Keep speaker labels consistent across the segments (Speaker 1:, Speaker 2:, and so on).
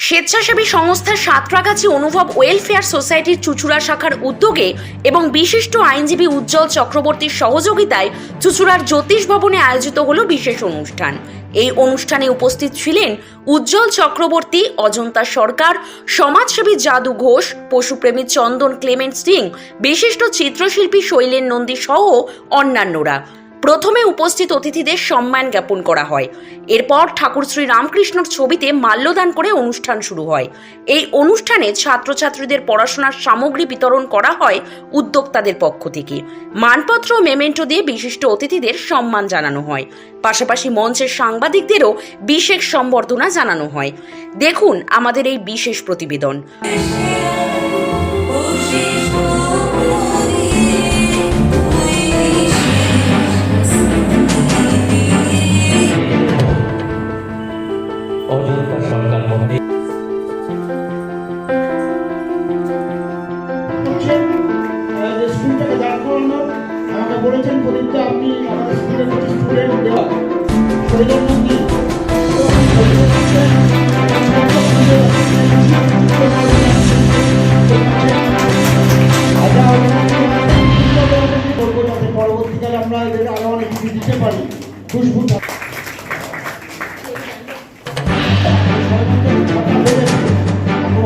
Speaker 1: স্বেচ্ছাসেবী সংস্থা সাঁতরাগাছি অনুভব ওয়েলফেয়ার সোসাইটির চুঁচুড়া শাখার উদ্যোগে এবং বিশিষ্ট আইনজীবী উজ্জ্বল চক্রবর্তীর সহযোগিতায় চুঁচুড়ার জ্যোতিষ ভবনে আয়োজিত হলো বিশেষ অনুষ্ঠান। এই অনুষ্ঠানে উপস্থিত ছিলেন উজ্জ্বল চক্রবর্তী, অজন্তা সরকার, সমাজসেবী যাদু ঘোষ, পশুপ্রেমী চন্দন ক্লেমেন্ট সিং, বিশিষ্ট চিত্রশিল্পী শৈলেন নন্দী সহ অন্যান্যরা। প্রথমে উপস্থিত অতিথিদের সম্মান জ্ঞাপন করা হয়। এরপর ঠাকুর শ্রী রামকৃষ্ণর ছবিতে মাল্যদান করে অনুষ্ঠান শুরু হয়। এই অনুষ্ঠানে ছাত্রছাত্রীদের পড়াশোনার সামগ্রী বিতরণ করা হয় উদ্যোক্তাদের পক্ষ থেকে। মানপত্র ও মেমেন্টো দিয়ে বিশিষ্ট অতিথিদের সম্মান জানানো হয়। পাশাপাশি মঞ্চের সাংবাদিকদেরও বিশেষ সম্বর্ধনা জানানো হয়। দেখুন আমাদের এই বিশেষ প্রতিবেদন।
Speaker 2: স্কুলটাকে দাঁড় করানো আমাকে বলেছেন প্রদীপটা আপনি আমাদের স্কুলের কিছু স্টুডেন্ট দেওয়া সেই জন্য কি করবো যাতে পরবর্তীকালে আমরা এদের আরো অনেক কিছু দিতে পারি। খুশবু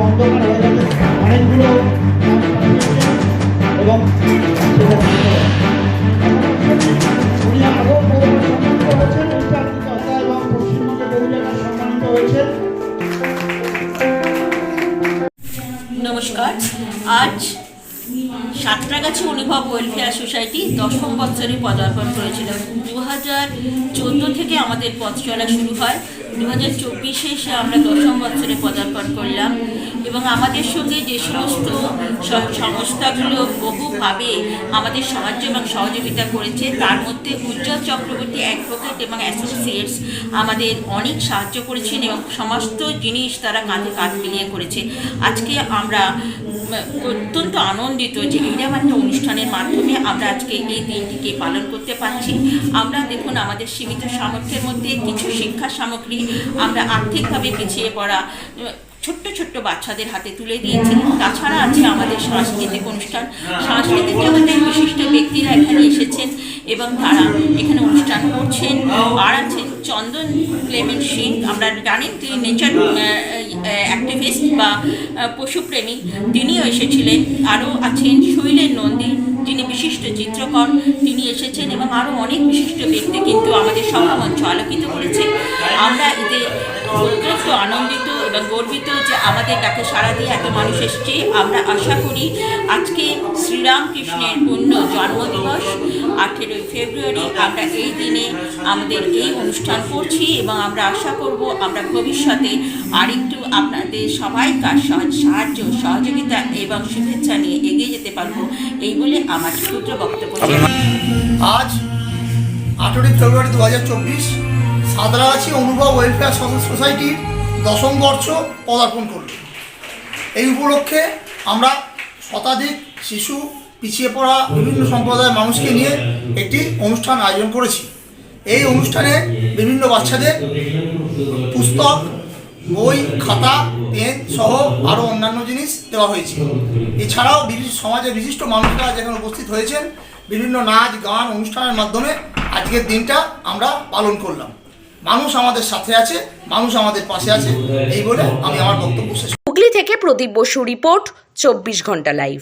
Speaker 2: অন্ধকার হয়ে গেছে অনেকগুলো এবং উনি আরও সম্মানিত হয়েছেন ইন্টারভিউকর্তা এবং পশ্চিমবঙ্গে বহু জায়গায় সম্মানিত হয়েছেন।
Speaker 3: নমস্কার। আজ সাঁতরাগাছি অনুভব ওয়েলফেয়ার সোসাইটি 10ম বছরে পদার্পণ করেছিল। 2014 থেকে আমাদের পথ চলা শুরু হয়। 2024-এ এসে আমরা 10ম বছরে পদার্পণ করলাম এবং আমাদের সঙ্গে যে সমস্ত সংস্থাগুলো বহুভাবে আমাদের সাহায্য এবং সহযোগিতা করেছে, তার মধ্যে উজ্জ্বল চক্রবর্তী অ্যাডভোকেট এবং অ্যাসোসিয়েটস আমাদের অনেক সাহায্য করেছেন এবং সমস্ত জিনিস তারা কাঁধে কাঁধ মিলিয়ে করেছে। আজকে আমরা অত্যন্ত আনন্দিত যে এইরকম একটা অনুষ্ঠানের মাধ্যমে আমরা আজকে এই দিনটিকে পালন করতে পারছি। আমরা দেখুন আমাদের সীমিত সামর্থ্যের মধ্যে কিছু শিক্ষা সামগ্রী আমরা আর্থিকভাবে পিছিয়ে পড়া ছোট্ট ছোট্ট বাচ্চাদের হাতে তুলে দিয়েছি। তাছাড়া আছে আমাদের সাংস্কৃতিক অনুষ্ঠান। সাংস্কৃতিক জগতের বিশিষ্ট ব্যক্তিরা এখানে এসেছেন এবং তারা এখানে অনুষ্ঠান করছেন। আর আছেন চন্দন ক্লেমেন্ট সিং, আমরা জানেন তিনি নেচার অ্যাক্টিভিস্ট বা পশুপ্রেমী, তিনিও এসেছিলেন। আরও আছেন শৈলেন নন্দী, যিনি বিশিষ্ট চিত্রকর, তিনি এসেছেন এবং আরও অনেক বিশিষ্ট ব্যক্তি কিন্তু আমাদের সভামঞ্চ আলোকিত করেছে। আমরা এতে অত্যন্ত আনন্দিত এবং গর্বিত যে আমাদের ডাকে সাড়া দিয়ে এত মানুষ এসছে। আমরা আশা করি আজকে শ্রীরামকৃষ্ণের পূর্ণ জন্মদিবস 18 ফেব্রুয়ারি, আমরা এই দিনে আমাদের এই অনুষ্ঠান করছি এবং আমরা আশা করব আমরা ভবিষ্যতে আরেকটু আপনাদের সবাইকার সাহায্য সহযোগিতা এবং শুভেচ্ছা নিয়ে এগিয়ে যেতে পারবো, এই বলে আমার ক্ষুদ্র বক্তব্য।
Speaker 4: আজ 18 ফেব্রুয়ারি 2024 সাঁতরাগাছি অনুভব ওয়েলফেয়ার সোসাইটির 10ম বর্ষ পদার্পণ করল। এই উপলক্ষে আমরা শতাধিক শিশু, পিছিয়ে পড়া বিভিন্ন সম্প্রদায়ের মানুষকে নিয়ে একটি অনুষ্ঠান আয়োজন করেছি। এই অনুষ্ঠানে বিভিন্ন বাচ্চাদের পুস্তক, বই, খাতা, পেন সহ আরও অন্যান্য জিনিস দেওয়া হয়েছে। এছাড়াও সমাজের বিশিষ্ট মানুষরা যেখানে উপস্থিত হয়েছেন, বিভিন্ন নাচ গান অনুষ্ঠানের মাধ্যমে আজকের দিনটা আমরা পালন করলাম। মানুষ আমাদের সাথে আছে, মানুষ আমাদের পাশে আছে, এই বলে আমি আমার বক্তব্য শেষ।
Speaker 1: হুগলি থেকে প্রদীপ বসু রিপোর্ট, 24 ঘন্টা লাইভ।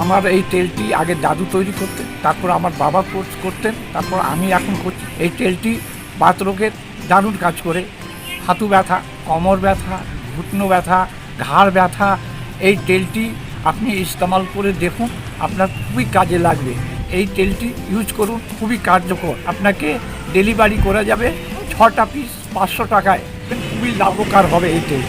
Speaker 5: আমার এই তেলটি আগে দাদু তৈরি করতেন, তারপর আমার বাবা কোর্স করতেন, তারপর আমি এখন করছি। এই তেলটি বাত রোগের দারুণ কাজ করে। হাঁটু ব্যথা, কোমর ব্যথা, ঘুটনো ব্যথা, ঘাড় ব্যথা, এই তেলটি আপনি ইস্তেমাল করে দেখুন, আপনার খুবই কাজে লাগবে। এই তেলটি ইউজ করুন, খুবই কার্যকর। আপনাকে ডেলিভারি করা যাবে 6টা পিস 500 টাকায়। খুবই লাভকার হবে এই তেল।